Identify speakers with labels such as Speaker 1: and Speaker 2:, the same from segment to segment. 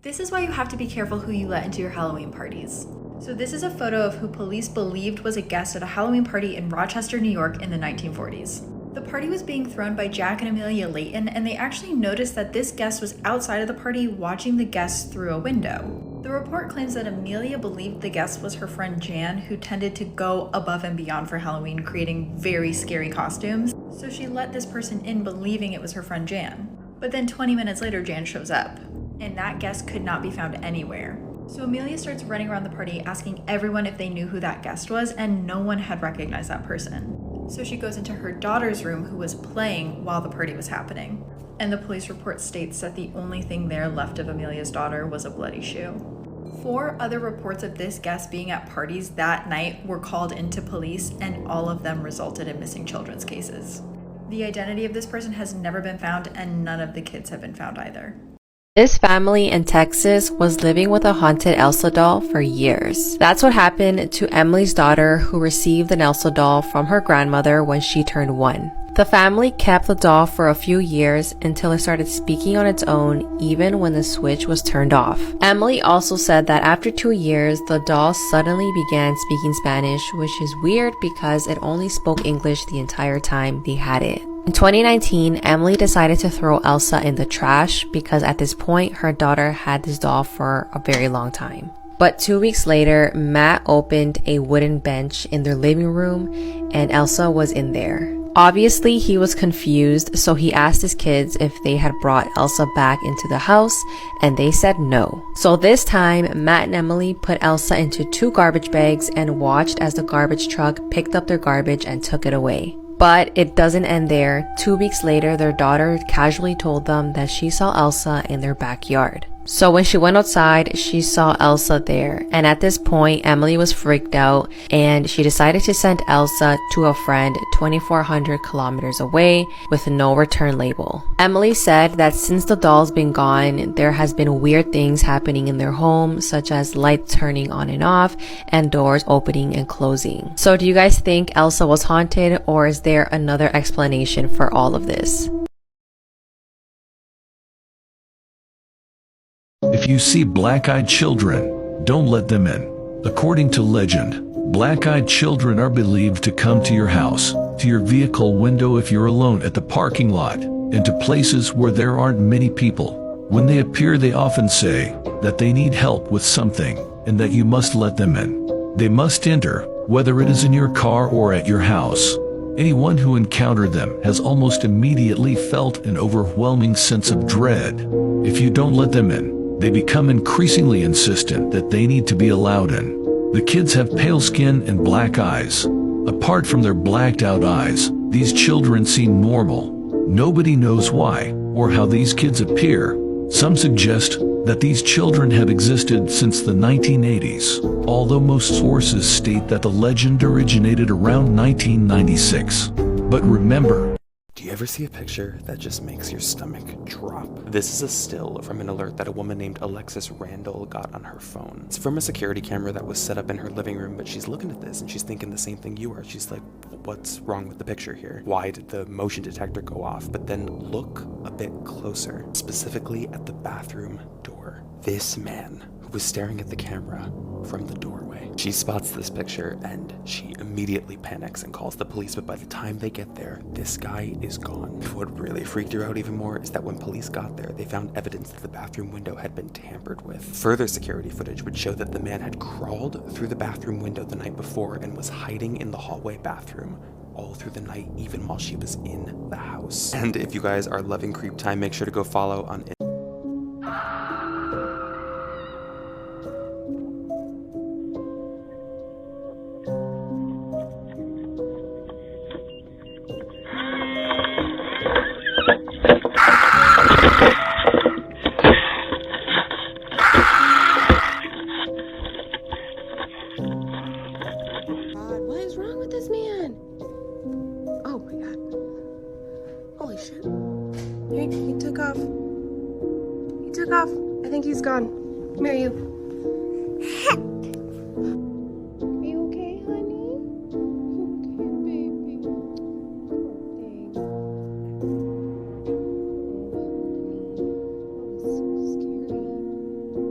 Speaker 1: This is why you have to be careful who you let into your Halloween parties. So this is a photo of who police believed was a guest at a Halloween party in Rochester, New York in the 1940s. The party was being thrown by Jack and Amelia Layton, and they actually noticed that this guest was outside of the party watching the guests through a window. The report claims that Amelia believed the guest was her friend Jan, who tended to go above and beyond for Halloween, creating very scary costumes. So she let this person in believing it was her friend Jan. But then 20 minutes later, Jan shows up, and that guest could not be found anywhere. So Amelia starts running around the party asking everyone if they knew who that guest was, and no one had recognized that person. So she goes into her daughter's room, who was playing while the party was happening. And the police report states that the only thing there left of Amelia's daughter was a bloody shoe. 4 other reports of this guest being at parties that night were called into police, and all of them resulted in missing children's cases. The identity of this person has never been found, and none of the kids have been found either.
Speaker 2: This family in Texas was living with a haunted Elsa doll for years. That's what happened to Emily's daughter, who received an Elsa doll from her grandmother when she turned 1. The family kept the doll for a few years until it started speaking on its own, even when the switch was turned off. Emily also said that after 2 years, the doll suddenly began speaking Spanish, which is weird because it only spoke English the entire time they had it. In 2019, Emily decided to throw Elsa in the trash because at this point, her daughter had this doll for a very long time. But 2 weeks later, Matt opened a wooden bench in their living room and Elsa was in there. Obviously, he was confused, so he asked his kids if they had brought Elsa back into the house, and they said no. So this time, Matt and Emily put Elsa into 2 garbage bags and watched as the garbage truck picked up their garbage and took it away. But it doesn't end there. 2 weeks later, their daughter casually told them that she saw Elsa in their backyard. So when she went outside, she saw Elsa there. And at this point, Emily was freaked out and she decided to send Elsa to a friend 2,400 kilometers away with no return label. Emily said that since the doll's been gone, there has been weird things happening in their home, such as lights turning on and off and doors opening and closing. So do you guys think Elsa was haunted, or is there another explanation for all of this?
Speaker 3: If you see black-eyed children, don't let them in. According to legend, black-eyed children are believed to come to your house, to your vehicle window if you're alone at the parking lot, and to places where there aren't many people. When they appear, they often say that they need help with something and that you must let them in. They must enter, whether it is in your car or at your house. Anyone who encountered them has almost immediately felt an overwhelming sense of dread. If you don't let them in, they become increasingly insistent that they need to be allowed in. The kids have pale skin and black eyes. Apart from their blacked-out eyes, these children seem normal. Nobody knows why or how these kids appear. Some suggest that these children have existed since the 1980s, although most sources state that the legend originated around 1996. But remember,
Speaker 4: do you ever see a picture that just makes your stomach drop? This is a still from an alert that a woman named Alexis Randall got on her phone. It's from a security camera that was set up in her living room, but she's looking at this and she's thinking the same thing you are. She's like, what's wrong with the picture here? Why did the motion detector go off? But then look a bit closer, specifically at the bathroom door. This man who was staring at the camera from the doorway. She spots this picture and she immediately panics and calls the police, but by the time they get there, this guy is gone. What really freaked her out even more is that when police got there, they found evidence that the bathroom window had been tampered with. Further security footage would show that the man had crawled through the bathroom window the night before and was hiding in the hallway bathroom all through the night, even while she was in the house. And if you guys are loving Creep Time, make sure to go follow on
Speaker 5: He took off. He took off. I think he's gone. Come here, you. Are you okay, honey? Okay, baby. Poor thing. Oh, honey. That was so scary.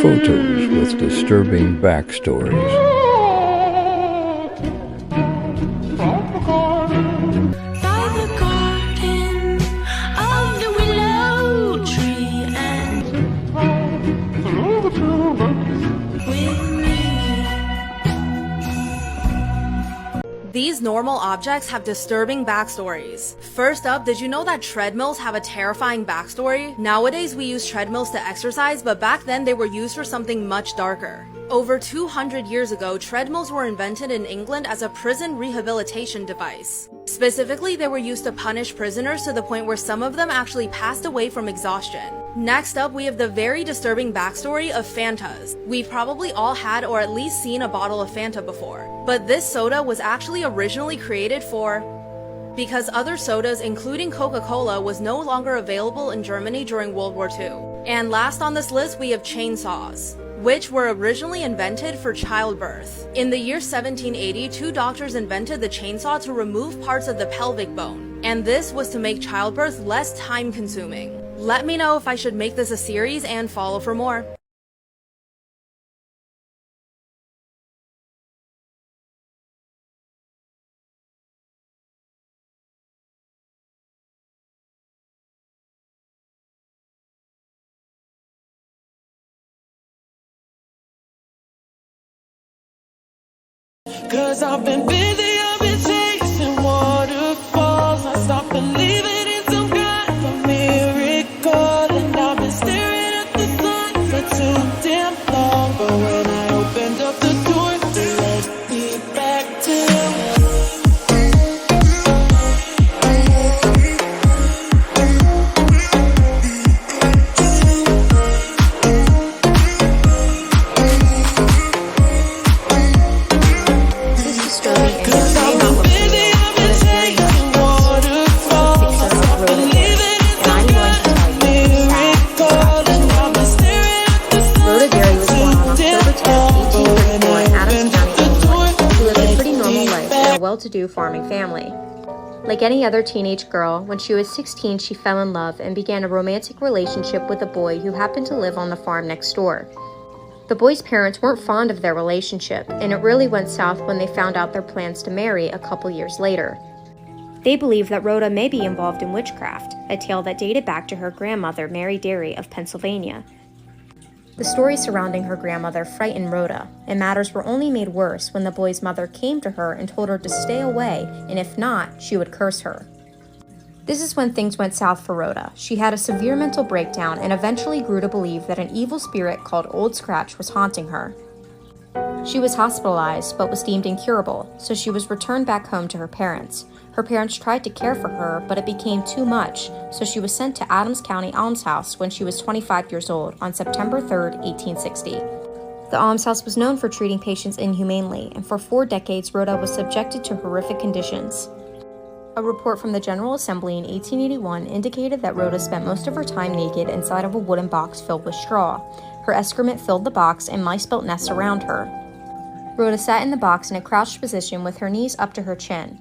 Speaker 6: Photos with disturbing backstories.
Speaker 2: These normal objects have disturbing backstories. First up, did you know that treadmills have a terrifying backstory? Nowadays we use treadmills to exercise, but back then they were used for something much darker. Over 200 years ago, treadmills were invented in England as a prison rehabilitation device. Specifically, they were used to punish prisoners to the point where some of them actually passed away from exhaustion. Next up, we have the very disturbing backstory of Fantas. We've probably all had or at least seen a bottle of Fanta before. But this soda was actually originally created because other sodas, including Coca-Cola, was no longer available in Germany during World War II. And last on this list, we have chainsaws, which were originally invented for childbirth. In the year 1780, two doctors invented the chainsaw to remove parts of the pelvic bone, and this was to make childbirth less time-consuming. Let me know if I should make this a series and follow for more.
Speaker 7: Cause I've been busy, I've been chasing waterfalls. I stopped believing in some kind of miracle, and I've been staring at the sun for too damn long. But when I opened up the door, it led me back to
Speaker 8: well-to-do farming family. Like any other teenage girl, when she was 16, she fell in love and began a romantic relationship with a boy who happened to live on the farm next door. The boy's parents weren't fond of their relationship, and it really went south when they found out their plans to marry a couple years later. They believed that Rhoda may be involved in witchcraft, a tale that dated back to her grandmother, Mary Dairy of Pennsylvania. The stories surrounding her grandmother frightened Rhoda, and matters were only made worse when the boy's mother came to her and told her to stay away, and if not, she would curse her. This is when things went south for Rhoda. She had a severe mental breakdown and eventually grew to believe that an evil spirit called Old Scratch was haunting her. She was hospitalized but was deemed incurable, so she was returned back home to her parents. Her parents tried to care for her, but it became too much, so she was sent to Adams County Almshouse when she was 25 years old on September 3, 1860. The almshouse was known for treating patients inhumanely, and for 4 decades Rhoda was subjected to horrific conditions. A report from the General Assembly in 1881 indicated that Rhoda spent most of her time naked inside of a wooden box filled with straw. Her excrement filled the box and mice built nests around her. Rhoda sat in the box in a crouched position with her knees up to her chin.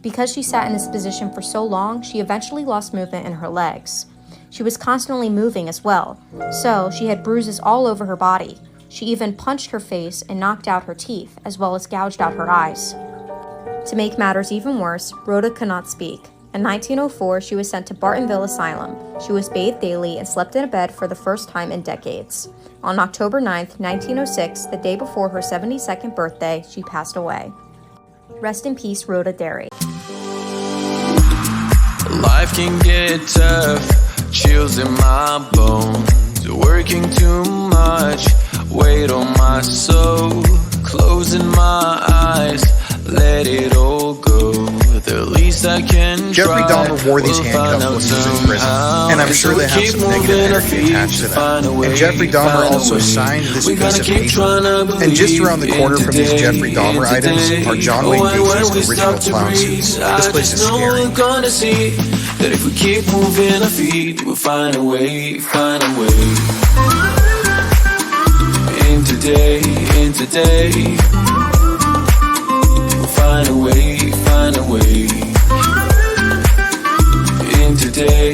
Speaker 8: Because she sat in this position for so long, she eventually lost movement in her legs. She was constantly moving as well, so she had bruises all over her body. She even punched her face and knocked out her teeth, as well as gouged out her eyes. To make matters even worse, Rhoda could not speak. In 1904, she was sent to Bartonville Asylum. She was bathed daily and slept in a bed for the first time in decades. On October 9, 1906, the day before her 72nd birthday, she passed away. Rest in peace, Rhoda Dairy.
Speaker 7: life can get tough, chills in my bones, working too much, weight on my soul, closing my eyes, let it all go. The least I can
Speaker 9: Jeffrey Dahmer wore these handcuffs when he was in prison, and I'm sure they have some negative energy attached to them. And Jeffrey Dahmer also signed this piece of paper. And just around the corner from these Jeffrey Dahmer items are John Wayne Gacy's original clown suits. This place is scary.
Speaker 7: That if we keep moving our feet, we'll find a way, find a way. In today, we'll find a way, find a way. In today,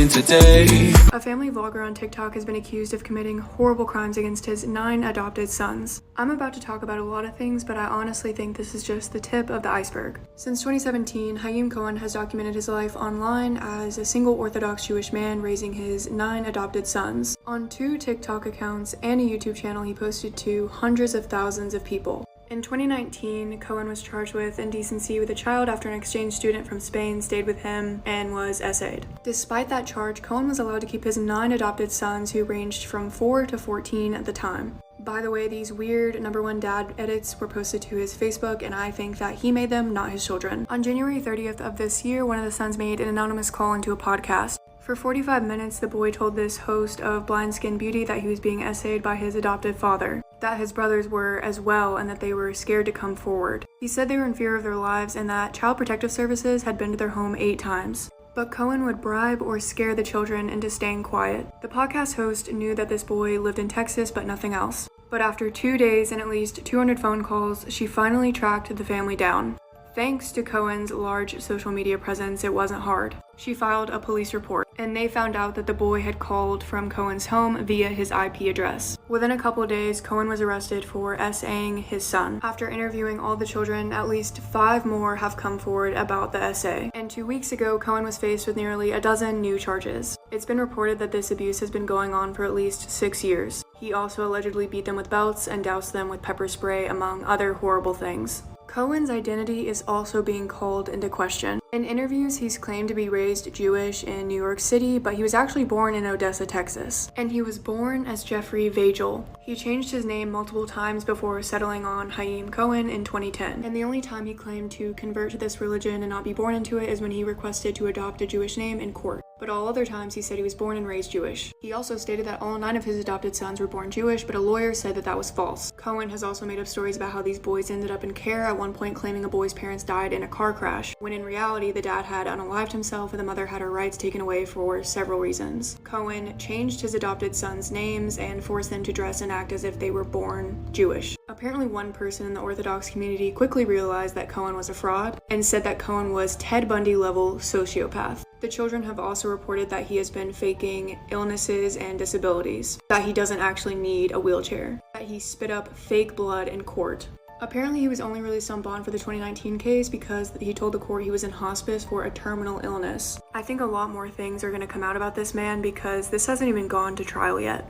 Speaker 7: in today.
Speaker 5: A family vlogger on TikTok has been accused of committing horrible crimes against his 9 adopted sons. I'm about to talk about a lot of things, but I honestly think this is just the tip of the iceberg. Since 2017, Haim Cohen has documented his life online as a single Orthodox Jewish man raising his 9 adopted sons. On 2 TikTok accounts and a YouTube channel, he posted to hundreds of thousands of people. In 2019, Cohen was charged with indecency with a child after an exchange student from Spain stayed with him and was essayed. Despite that charge, Cohen was allowed to keep his 9 adopted sons, who ranged from 4 to 14 at the time. By the way, these weird #1 dad edits were posted to his Facebook, and I think that he made them, not his children. On January 30th of this year, one of the sons made an anonymous call into a podcast. For 45 minutes, the boy told this host of Blind Skin Beauty that he was being essayed by his adoptive father, that his brothers were as well, and that they were scared to come forward. He said they were in fear of their lives and that Child Protective Services had been to their home 8 times. But Cohen would bribe or scare the children into staying quiet. The podcast host knew that this boy lived in Texas, but nothing else. But after 2 days and at least 200 phone calls, she finally tracked the family down. Thanks to Cohen's large social media presence, it wasn't hard. She filed a police report, and they found out that the boy had called from Cohen's home via his IP address. Within a couple of days, Cohen was arrested for essaying his son. After interviewing all the children, at least 5 more have come forward about the essay. And 2 weeks ago, Cohen was faced with nearly a dozen new charges. It's been reported that this abuse has been going on for at least 6 years. He also allegedly beat them with belts and doused them with pepper spray, among other horrible things. Cohen's identity is also being called into question. In interviews, he's claimed to be raised Jewish in New York City, but he was actually born in Odessa, Texas. And he was born as Jeffrey Vagel. He changed his name multiple times before settling on Haim Cohen in 2010. And the only time he claimed to convert to this religion and not be born into it is when he requested to adopt a Jewish name in court. But all other times he said he was born and raised Jewish. He also stated that all 9 of his adopted sons were born Jewish, but a lawyer said that that was false. Cohen has also made up stories about how these boys ended up in care, at one point claiming a boy's parents died in a car crash, when in reality the dad had unalived himself and the mother had her rights taken away for several reasons. Cohen changed his adopted sons' names and forced them to dress and act as if they were born Jewish. Apparently one person in the Orthodox community quickly realized that Cohen was a fraud and said that Cohen was Ted Bundy level sociopath. The children have also reported that he has been faking illnesses and disabilities, that he doesn't actually need a wheelchair, that he spit up fake blood in court. Apparently he was only released on bond for the 2019 case because he told the court he was in hospice for a terminal illness. I think a lot more things are going to come out about this man because this hasn't even gone to trial yet.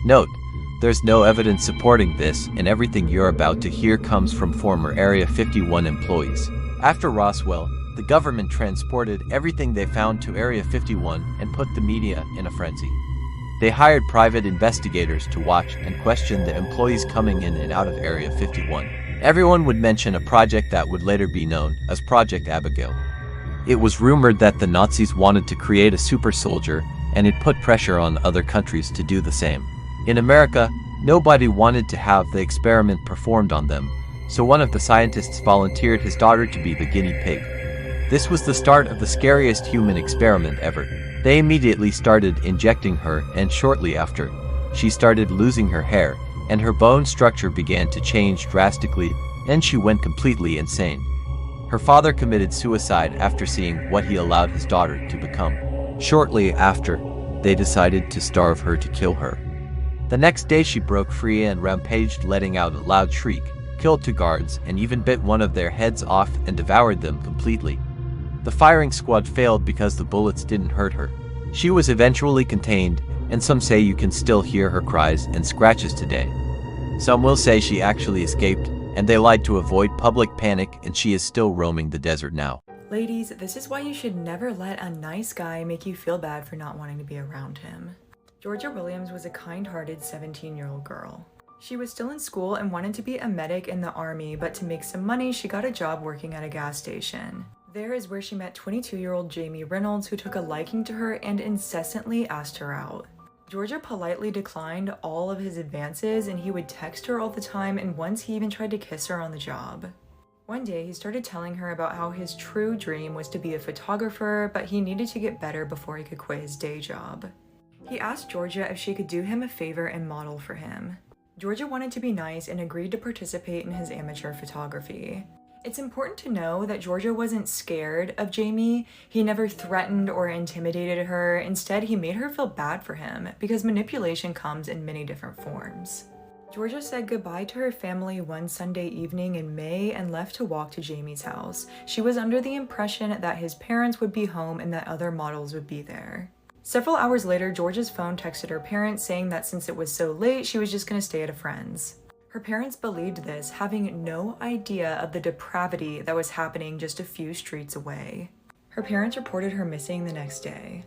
Speaker 10: Note: there's no evidence supporting this, and everything you're about to hear comes from former Area 51 employees. After Roswell, the government transported everything they found to Area 51 and put the media in a frenzy. They hired private investigators to watch and question the employees coming in and out of Area 51. Everyone would mention a project that would later be known as Project Abigail. It was rumored that the Nazis wanted to create a super soldier, and it put pressure on other countries to do the same. In America, nobody wanted to have the experiment performed on them, so one of the scientists volunteered his daughter to be the guinea pig. This was the start of the scariest human experiment ever. They immediately started injecting her, and shortly after, she started losing her hair, and her bone structure began to change drastically, and she went completely insane. Her father committed suicide after seeing what he allowed his daughter to become. Shortly after, they decided to starve her to kill her. The next day she broke free and rampaged, letting out a loud shriek, killed 2 guards, and even bit one of their heads off and devoured them completely. The firing squad failed because the bullets didn't hurt her. She was eventually contained, and some say you can still hear her cries and scratches today. Some will say she actually escaped, and they lied to avoid public panic, and she is still roaming the desert now.
Speaker 1: Ladies, this is why you should never let a nice guy make you feel bad for not wanting to be around him. Georgia Williams was a kind-hearted 17-year-old girl. She was still in school and wanted to be a medic in the army, but to make some money, she got a job working at a gas station. There is where she met 22-year-old Jamie Reynolds, who took a liking to her and incessantly asked her out. Georgia politely declined all of his advances, and he would text her all the time, and once he even tried to kiss her on the job. One day, he started telling her about how his true dream was to be a photographer, but he needed to get better before he could quit his day job. He asked Georgia if she could do him a favor and model for him.
Speaker 11: Georgia wanted to be nice and agreed to participate in his amateur photography. It's important to know that Georgia wasn't scared of Jamie. He never threatened or intimidated her. Instead, he made her feel bad for him because manipulation comes in many different forms. Georgia said goodbye to her family one Sunday evening in May and left to walk to Jamie's house. She was under the impression that his parents would be home and that other models would be there. Several hours later, Georgia's phone texted her parents saying that since it was so late, she was just going to stay at a friend's. Her parents believed this, having no idea of the depravity that was happening just a few streets away. Her parents reported her missing the next day.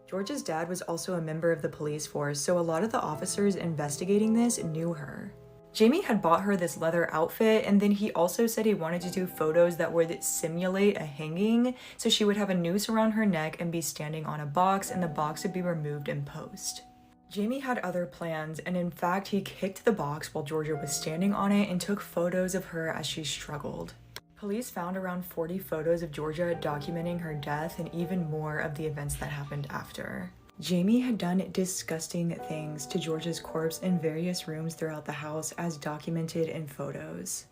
Speaker 11: Georgia's dad was also a member of the police force, so a lot of the officers investigating this knew her. Jamie had bought her this leather outfit, and then he also said he wanted to do photos that would simulate a hanging, so she would have a noose around her neck and be standing on a box, and the box would be removed in post. Jamie had other plans, and in fact, he kicked the box while Georgia was standing on it and took photos of her as she struggled. Police found around 40 photos of Georgia documenting her death and even more of the events that happened after. Jamie had done disgusting things to Georgia's corpse in various rooms throughout the house as documented in photos.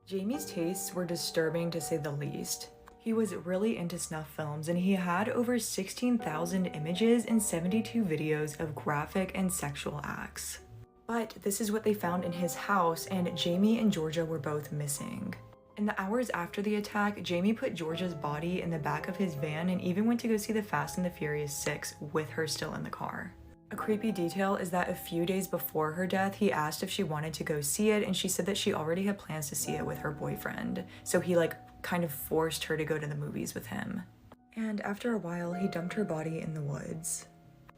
Speaker 11: Jamie's tastes were disturbing to say the least. He was really into snuff films, and he had over 16,000 images and 72 videos of graphic and sexual acts. But this is what they found in his house, and Jamie and Georgia were both missing. In the hours after the attack, Jamie put Georgia's body in the back of his van and even went to go see the Fast and the Furious 6 with her still in the car. A creepy detail is that a few days before her death, he asked if she wanted to go see it, and she said that she already had plans to see it with her boyfriend. So he kind of forced her to go to the movies with him. And after a while, he dumped her body in the woods.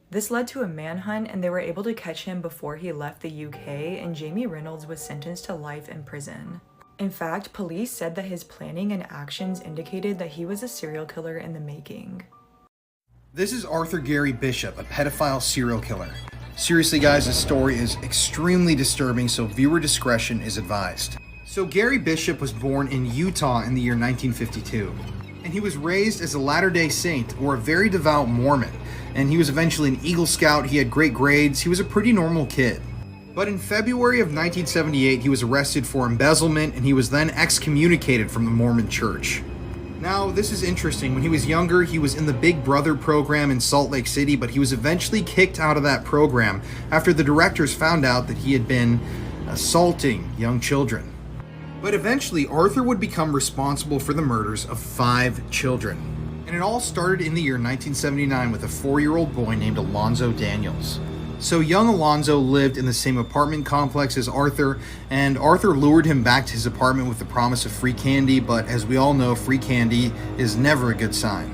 Speaker 11: This led to a manhunt, and they were able to catch him before he left the UK, and Jamie Reynolds was sentenced to life in prison. In fact, police said that his planning and actions indicated that he was a serial killer in the making.
Speaker 9: This is Arthur Gary Bishop, a pedophile serial killer. Seriously guys, this story is extremely disturbing, so viewer discretion is advised. So Gary Bishop was born in Utah in the year 1952, and he was raised as a Latter-day Saint, or a very devout Mormon, and he was eventually an Eagle Scout. He had great grades. He was a pretty normal kid. But in February of 1978, he was arrested for embezzlement, and he was then excommunicated from the Mormon Church. Now, this is interesting. When he was younger, he was in the Big Brother program in Salt Lake City, but he was eventually kicked out of that program after the directors found out that he had been assaulting young children. But eventually, Arthur would become responsible for the murders of 5 children. And it all started in the year 1979 with a 4-year-old boy named Alonzo Daniels. So young Alonzo lived in the same apartment complex as Arthur, and Arthur lured him back to his apartment with the promise of free candy, but as we all know, free candy is never a good sign.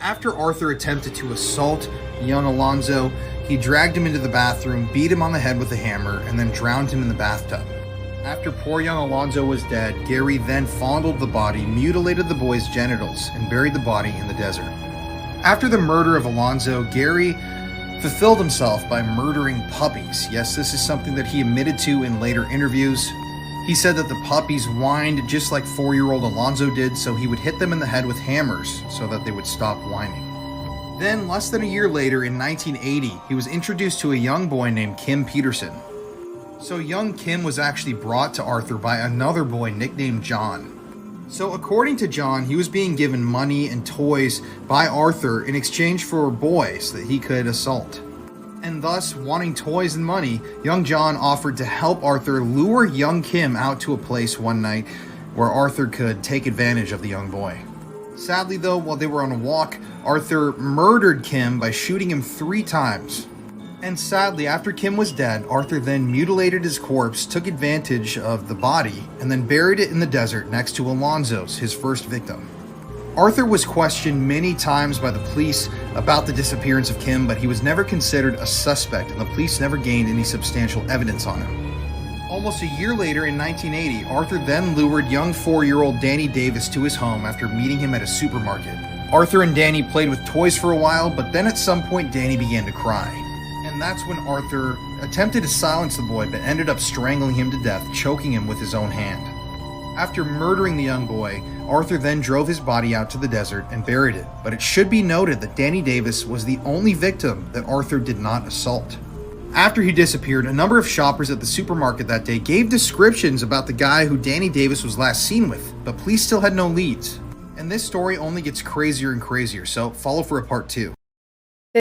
Speaker 9: After Arthur attempted to assault young Alonzo, he dragged him into the bathroom, beat him on the head with a hammer, and then drowned him in the bathtub. After poor young Alonzo was dead, Gary then fondled the body, mutilated the boy's genitals, and buried the body in the desert. After the murder of Alonzo, Gary fulfilled himself by murdering puppies. Yes, this is something that he admitted to in later interviews. He said that the puppies whined just like 4-year-old Alonzo did, so he would hit them in the head with hammers so that they would stop whining. Then, less than a year later, in 1980, he was introduced to a young boy named Kim Peterson. So young Kim was actually brought to Arthur by another boy nicknamed John. So according to John, he was being given money and toys by Arthur in exchange for boys that he could assault. And thus, wanting toys and money, young John offered to help Arthur lure young Kim out to a place one night where Arthur could take advantage of the young boy. Sadly though, while they were on a walk, Arthur murdered Kim by shooting him 3 times. And sadly, after Kim was dead, Arthur then mutilated his corpse, took advantage of the body, and then buried it in the desert next to Alonzo's, his first victim. Arthur was questioned many times by the police about the disappearance of Kim, but he was never considered a suspect, and the police never gained any substantial evidence on him. Almost a year later, in 1980, Arthur then lured young 4-year-old Danny Davis to his home after meeting him at a supermarket. Arthur and Danny played with toys for a while, but then at some point Danny began to cry. And that's when Arthur attempted to silence the boy, but ended up strangling him to death, choking him with his own hand. After murdering the young boy, Arthur then drove his body out to the desert and buried it. But it should be noted that Danny Davis was the only victim that Arthur did not assault. After he disappeared, a number of shoppers at the supermarket that day gave descriptions about the guy who Danny Davis was last seen with, but police still had no leads. And this story only gets crazier and crazier, so follow for a part 2.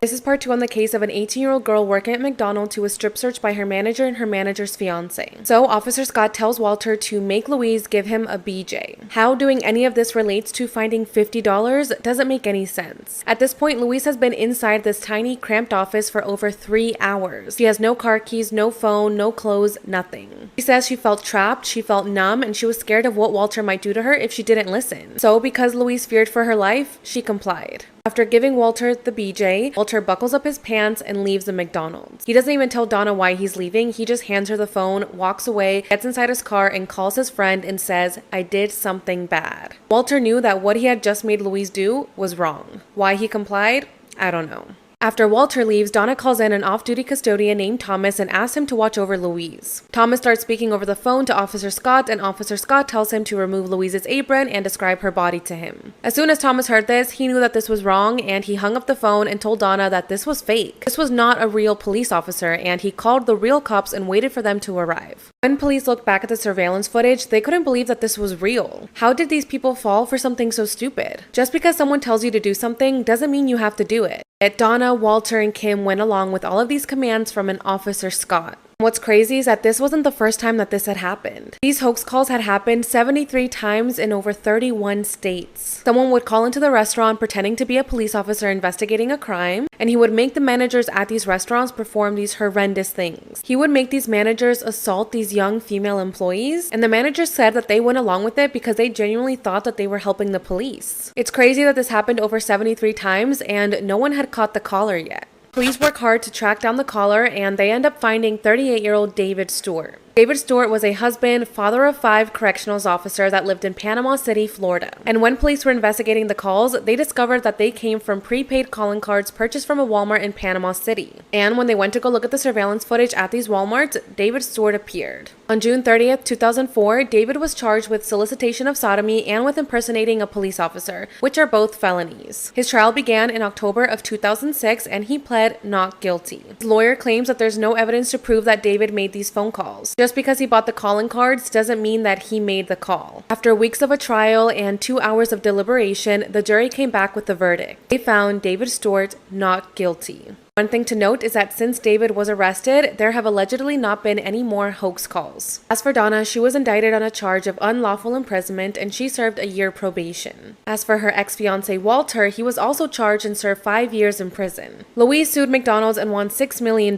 Speaker 12: This is part 2 on the case of an 18-year-old girl working at McDonald's who was strip searched by her manager and her manager's fiance. So Officer Scott tells Walter to make Louise give him a BJ. How doing any of this relates to finding $50 doesn't make any sense. At this point, Louise has been inside this tiny, cramped office for over 3 hours. She has no car keys, no phone, no clothes, nothing. She says she felt trapped, she felt numb, and she was scared of what Walter might do to her if she didn't listen. So because Louise feared for her life, she complied. After giving Walter the BJ, Walter buckles up his pants and leaves the McDonald's. He doesn't even tell Donna why he's leaving. He just hands her the phone, walks away, gets inside his car, and calls his friend and says, "I did something bad." Walter knew that what he had just made Louise do was wrong. Why he complied? I don't know. After Walter leaves, Donna calls in an off-duty custodian named Thomas and asks him to watch over Louise. Thomas starts speaking over the phone to Officer Scott, and Officer Scott tells him to remove Louise's apron and describe her body to him. As soon as Thomas heard this, he knew that this was wrong, and he hung up the phone and told Donna that this was fake. This was not a real police officer, and he called the real cops and waited for them to arrive. When police looked back at the surveillance footage, they couldn't believe that this was real. How did these people fall for something so stupid? Just because someone tells you to do something doesn't mean you have to do it. Yet Donna, Walter, and Kim went along with all of these commands from an Officer Scott. What's crazy is that this wasn't the first time that this had happened. These hoax calls had happened 73 times in over 31 states. Someone would call into the restaurant pretending to be a police officer investigating a crime, and he would make the managers at these restaurants perform these horrendous things. He would make these managers assault these young female employees, and the managers said that they went along with it because they genuinely thought that they were helping the police. It's crazy that this happened over 73 times, and no one had caught the caller yet. Police work hard to track down the caller, and they end up finding 38-year-old David Stewart. David Stewart was a husband, father of 5 correctional officers that lived in Panama City, Florida. And when police were investigating the calls, they discovered that they came from prepaid calling cards purchased from a Walmart in Panama City. And when they went to go look at the surveillance footage at these Walmarts, David Stewart appeared. On June 30th, 2004, David was charged with solicitation of sodomy and with impersonating a police officer, which are both felonies. His trial began in October of 2006, and he pled not guilty. His lawyer claims that there's no evidence to prove that David made these phone calls. Just because he bought the calling cards doesn't mean that he made the call. After weeks of a trial and 2 hours of deliberation, the jury came back with the verdict. They found David Stewart not guilty. One thing to note is that since David was arrested, there have allegedly not been any more hoax calls. As for Donna, she was indicted on a charge of unlawful imprisonment and she served a year probation. As for her ex-fiancé Walter, he was also charged and served 5 years in prison. Louise sued McDonald's and won $6 million.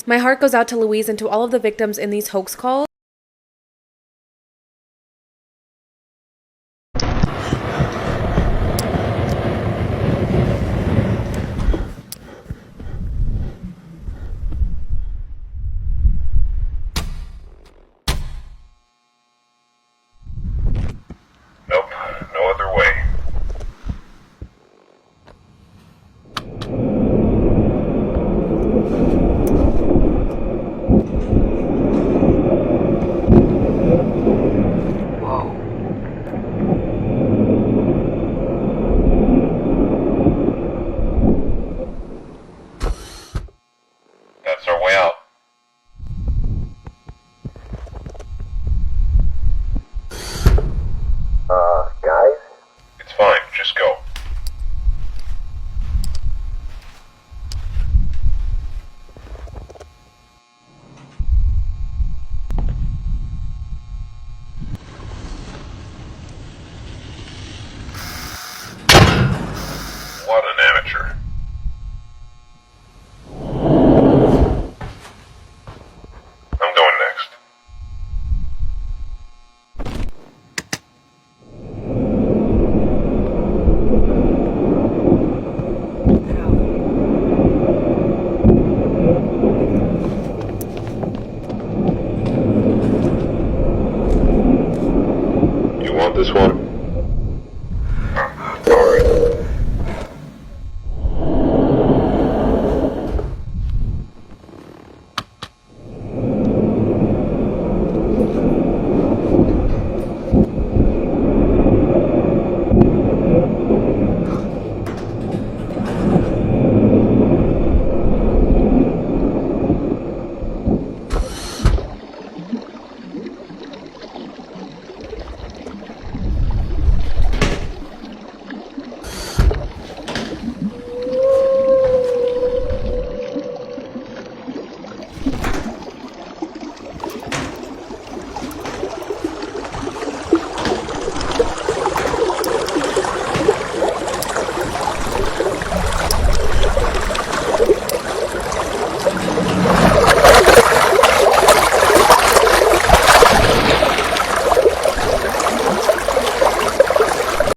Speaker 12: My heart goes out to Louise and to all of the victims in these hoax calls.
Speaker 13: Nope, no other way.
Speaker 9: Whoa.
Speaker 13: That's our way out.
Speaker 9: Guys?
Speaker 13: It's fine, just go. What an amateur.